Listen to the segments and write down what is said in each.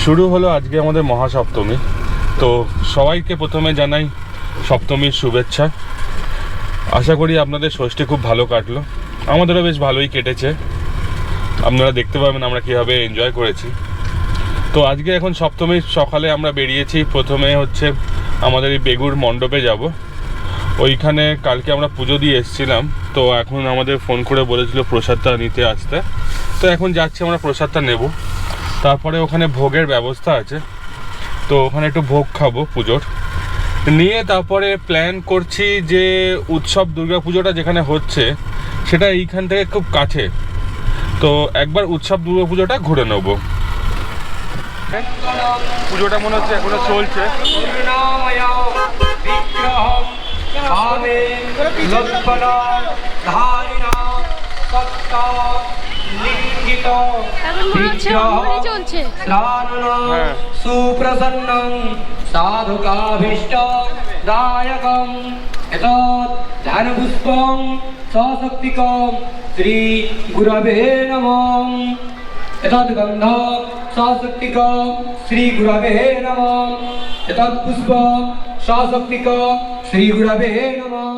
শুরু হলো আজকে আমাদের মহাসপ্তমী। তো সবাইকে প্রথমে জানাই সপ্তমীর শুভেচ্ছা। আশা করি আপনাদের ষষ্ঠী খুব ভালো কাটলো, আমাদেরও বেশ ভালোই কেটেছে। আপনারা দেখতে পাবেন আমরা কীভাবে এনজয় করেছি। তো আজকে এখন সপ্তমীর সকালে আমরা বেরিয়েছি। প্রথমে হচ্ছে আমাদের এই বেগুর মণ্ডপে যাব। ওইখানে কালকে আমরা পুজো দিয়ে এসেছিলাম, তো এখন আমাদের ফোন করে বলেছিল প্রসাদটা নিতে আসতে। তো এখন যাচ্ছি আমরা প্রসাদটা নেব। তারপরে ওখানে ভোগের ব্যবস্থা আছে, তো ওখানে একটু ভোগ খাবো পুজোর নিয়ে। তারপরে প্ল্যান করছি যে উৎসব দুর্গাপুজোটা যেখানে হচ্ছে সেটা এইখান থেকে খুব কাছে, তো একবার উৎসব দুর্গাপুজোটা ঘুরে নেব। পুজোটা মনে হচ্ছে এখনো চলছে। সুপ্রসন্নং সাধুকাভীষ্ট দায়কম এতৎ ধ্যানপুষ্পং সশক্তিকম শ্রী গুরবে নমঃ। এতৎ গন্ধ সশক্তিকম শ্রী গুরবে নমঃ। এতৎ পুষ্প সশক্তিকম শ্রী গুরবে নমঃ।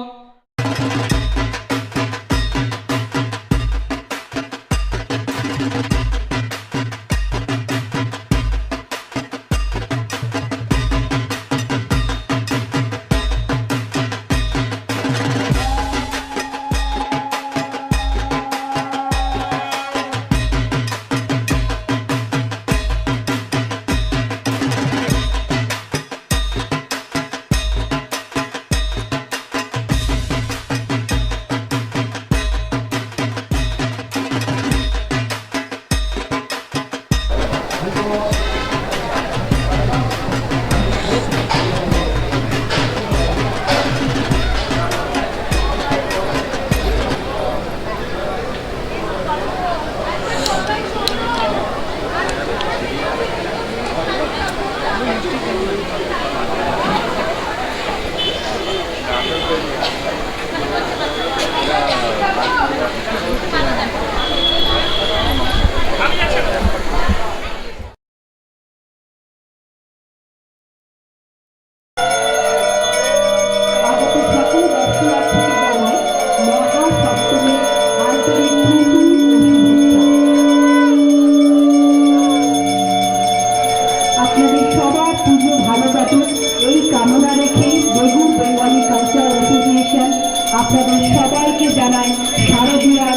আপনাদের সবাইকে জানাই শারদীয়ার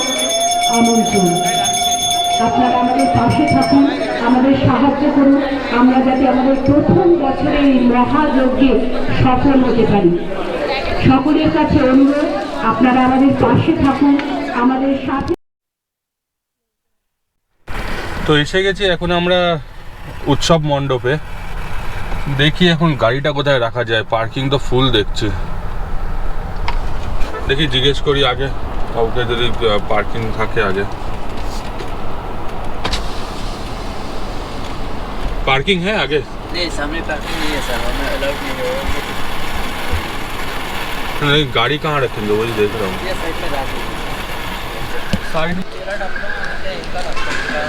আমন্ত্রণ। আপনারা আমাদের পাশে থাকুন, আমাদের সাহায্য করুন, আমরা যাতে আমাদের প্রথম বছরের এই মহাযজ্ঞে সফল হতে পারি। সকলের কাছে অনুরোধ, আপনারা আমাদের পাশে থাকুন, আমাদের সাথে। তো এসে গেছি এখন আমরা উৎসব মণ্ডপে। দেখি এখন গাড়িটা কোথায় রাখা যায়, পার্কিং তো ফুল দেখছি। দেখি জিজ্ঞেস করি আগে কাউকে যদি পার্কিং থাকে। আগে पार्किंग है आगे? नहीं, सामने पार्किंग नहीं है सर, हमें अलाउड नहीं है। नहीं, गाड़ी कहाँ रखेंगे वही देख रहा हूँ। ये साइड में रख दीजिए। साइड तेरा डब्बा है, इनका डब्बा है।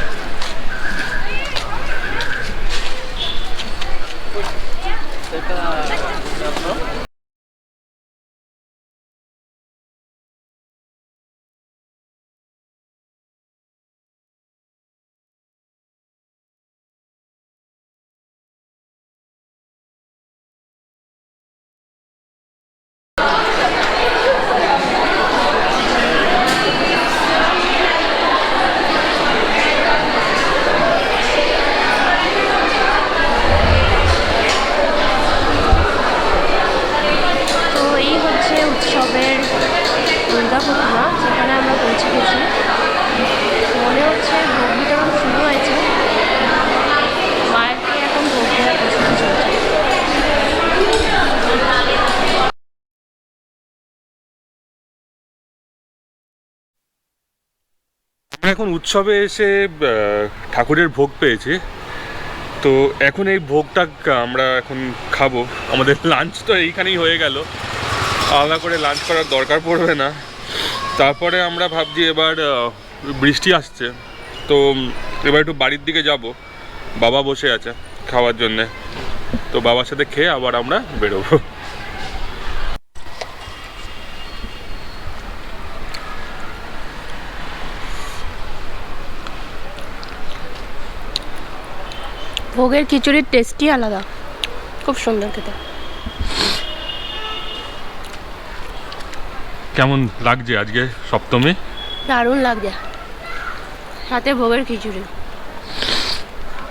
এখন উৎসবে এসে ঠাকুরের ভোগ পেয়েছি, তো এখন এই ভোগটা আমরা এখন খাবো। আমাদের লাঞ্চ তো এইখানেই হয়ে গেল, আলাদা করে লাঞ্চ করার দরকার পড়বে না। তারপরে আমরা ভাবছি এবার বৃষ্টি আসছে, তো এবার একটু বাড়ির দিকে যাব। বাবা বসে আছে, খাওয়ার জন্যে। তো বাবার সাথে খেয়ে আবার আমরা বেরোবো। ভোগের খিচুড়ির টেস্টই আলাদা, খুব সুন্দর খেতে। কেমন লাগছে আজকে সপ্তমী? দারুণ লাগছে, সাথে ভোগের খিচুড়ি,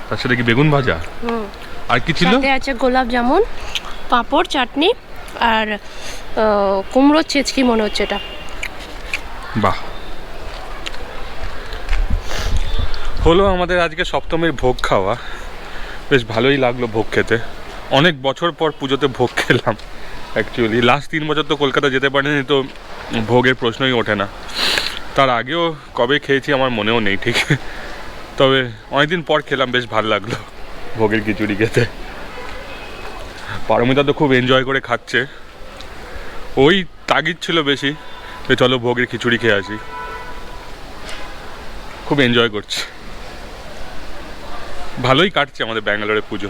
তার সাথে কি বেগুন ভাজা, আর কি ছিল? সাথে আছে গোলাপ জামুন, পাঁপড়, চাটনি আর কুমড়োর চেচকি মনে হচ্ছে এটা। বাহ, হলো আমাদের আজকে সপ্তমীর ভোগ খাওয়া। বেশ ভালোই লাগলো ভোগ খেতে। অনেক বছর পর পুজোতে ভোগ খেলাম অ্যাকচুয়ালি। লাস্ট 3 বছর তো কলকাতা যেতে পারিনি, তো ভোগের প্রশ্নই ওঠে না। তার আগেও কবে খেয়েছি আমার মনেও নেই ঠিক, তবে অনেকদিন পর খেলাম, বেশ ভালো লাগলো ভোগের খিচুড়ি খেতে। পারমিতা তো খুব এনজয় করে খাচ্ছে, ওই তাগিদ ছিল বেশি যে চলো ভোগের খিচুড়ি খেয়ে আসি। খুব এনজয় করছে, ভালোই কাটছে আমাদের ব্যাঙ্গালোরে পুজো।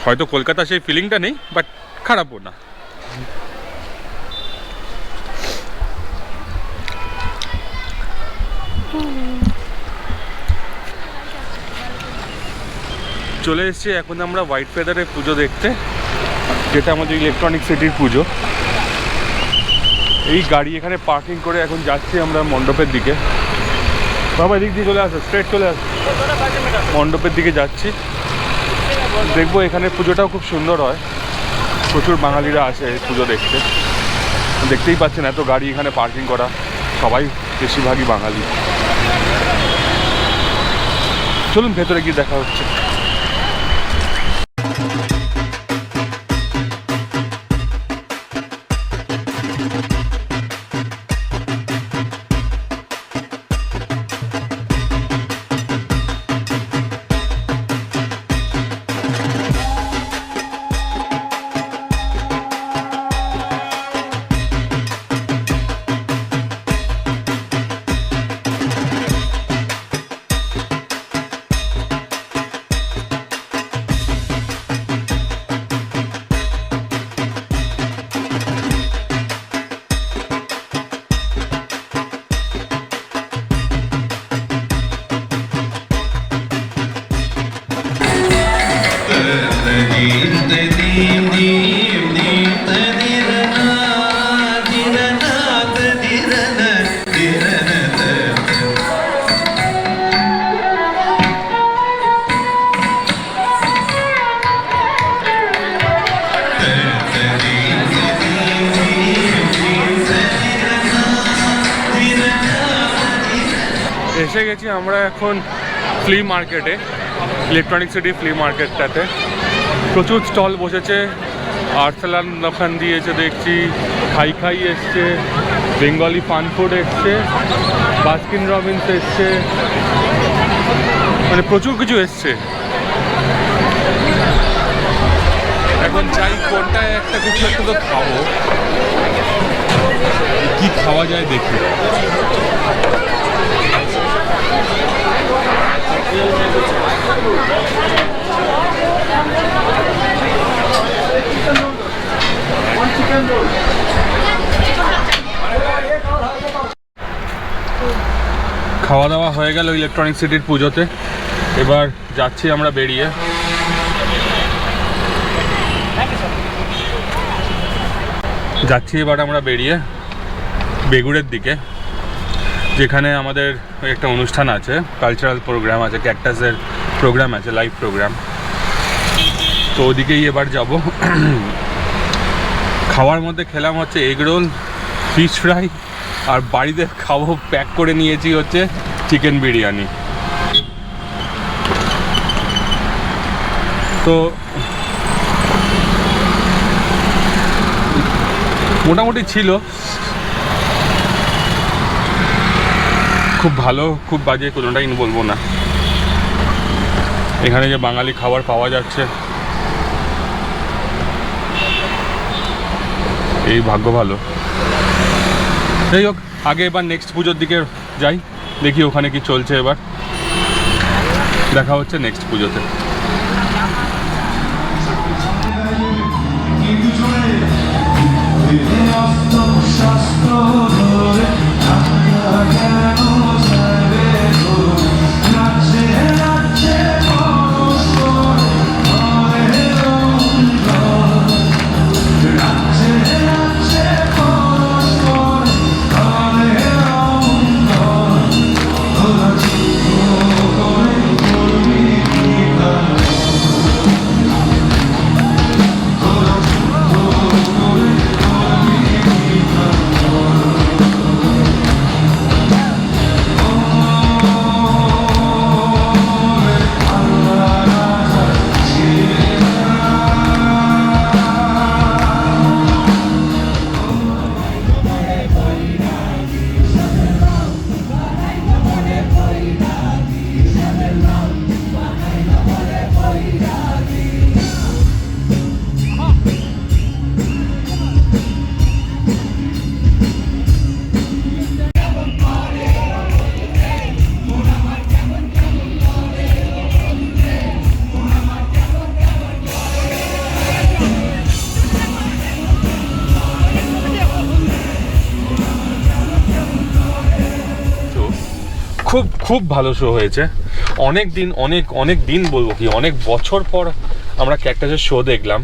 হয়তো কলকাতা সেই ফিলিংটা নেই, বাট খারাপও না। চলে এসেছি এখন আমরা হোয়াইট ফেদারের পুজো দেখতে, যেটা আমাদের ইলেকট্রনিক সিটির পুজো। এই গাড়ি এখানে পার্কিং করে এখন যাচ্ছি আমরা মণ্ডপের দিকে। বাবা এদিক দিয়ে চলে আসো, স্ট্রেট চলে আসো, মণ্ডপের দিকে যাচ্ছি। দেখবো এখানে পুজোটাও খুব সুন্দর হয়, প্রচুর বাঙালিরা আসে এই পুজো দেখতে। দেখতেই পাচ্ছেন এত গাড়ি এখানে পার্কিং করা, সবাই বেশিরভাগই বাঙালি। চলুন ভেতরে গিয়ে দেখা হচ্ছে। এসে গেছি আমরা এখন ফ্লি মার্কেটে, ইলেকট্রনিক সিটি ফ্লি মার্কেটটাতে। প্রচুর স্টল বসেছে, আর্সেলান দোকান দিয়েছে দেখছি, খাই খাই এসছে, বেঙ্গলি ফান ফুড এসছে, বাস্কিন রবিন্স এসছে, মানে প্রচুর কিছু এসছে। এখন যাই কোনটায় একটা কিছু একটা তো খাবো, কি খাওয়া যায় দেখি। খাওয়া দাওয়া হয়ে গেল ইলেকট্রনিক সিটির পুজোতে, এবার যাচ্ছি আমরা বেরিয়ে। এবার আমরা বেরিয়ে বেগুড়ের দিকে, যেখানে আমাদের একটা অনুষ্ঠান আছে, কালচারাল প্রোগ্রাম আছে, ক্যাকটাসের প্রোগ্রাম আছে, লাইভ প্রোগ্রাম। তো ওদিকেই এবার যাব। খাওয়ার মধ্যে খেলাম হচ্ছে এগ রোল, ফিশ ফ্রাই, আর বাড়িতে খাবো প্যাক করে নিয়েছি হচ্ছে চিকেন বিরিয়ানি। তো মোটামুটি ছিল, খুব ভালো খুব বাজে কোনোটাই বলবো না। এখানে যে বাঙালি খাবার পাওয়া যাচ্ছে, এই ভাগ্য ভালো। যাই হোক, আগে এবার নেক্সট পুজোর দিকে যাই, দেখি ওখানে কি চলছে। এবার দেখা হচ্ছে নেক্সট পুজোতে। খুব খুব ভালো শো হয়েছে। অনেক দিন অনেক দিন বলবো কি, অনেক বছর পর আমরা ক্যাকটাসের শো দেখলাম।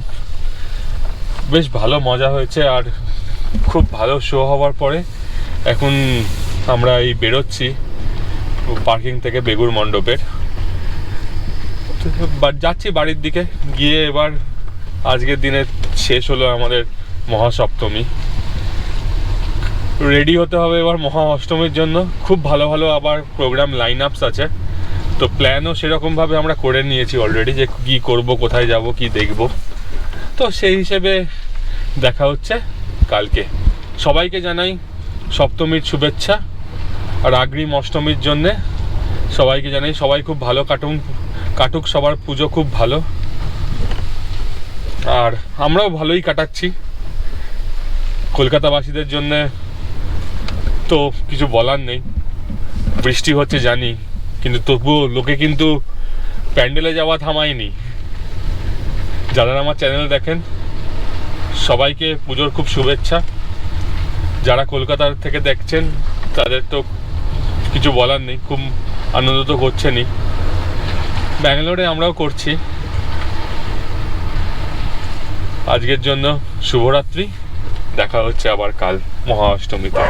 বেশ ভালো মজা হয়েছে। আর খুব ভালো শো হওয়ার পরে এখন আমরা এই বেরোচ্ছি পার্কিং থেকে বেগুর মণ্ডপের, যাচ্ছি বাড়ির দিকে। গিয়ে এবার আজকের দিনে শেষ হলো আমাদের মহাসপ্তমী। রেডি হতে হবে এবার মহা অষ্টমীর জন্য। খুব ভালো ভালো আবার প্রোগ্রাম লাইন আপস আছে, তো প্ল্যানও সেরকমভাবে আমরা করে নিয়েছি অলরেডি, যে কী করব, কোথায় যাব, কি দেখব। তো সেই হিসেবে দেখা হচ্ছে কালকে। সবাইকে জানাই সপ্তমীর শুভেচ্ছা আর অগ্রিম অষ্টমীর জন্যে সবাইকে জানাই সবাই খুব ভালো কাটুক, সবার পুজো খুব ভালো। আর আমরাও ভালোই কাটাচ্ছি। কলকাতাবাসীদের জন্যে তো কিছু বলার নেই, বৃষ্টি হচ্ছে জানি, কিন্তু তবুও লোকে কিন্তু প্যান্ডেলে যাওয়া থামায়নি। যারা আমার চ্যানেল দেখেন সবাইকে পুজোর খুব শুভেচ্ছা। যারা কলকাতার থেকে দেখছেন তাদের তো কিছু বলার নেই, খুব আনন্দ তো করছেনই। ব্যাঙ্গালোরে আমরাও করছি। আজকের জন্য শুভরাত্রি, দেখা হচ্ছে আবার কাল মহা অষ্টমীতে।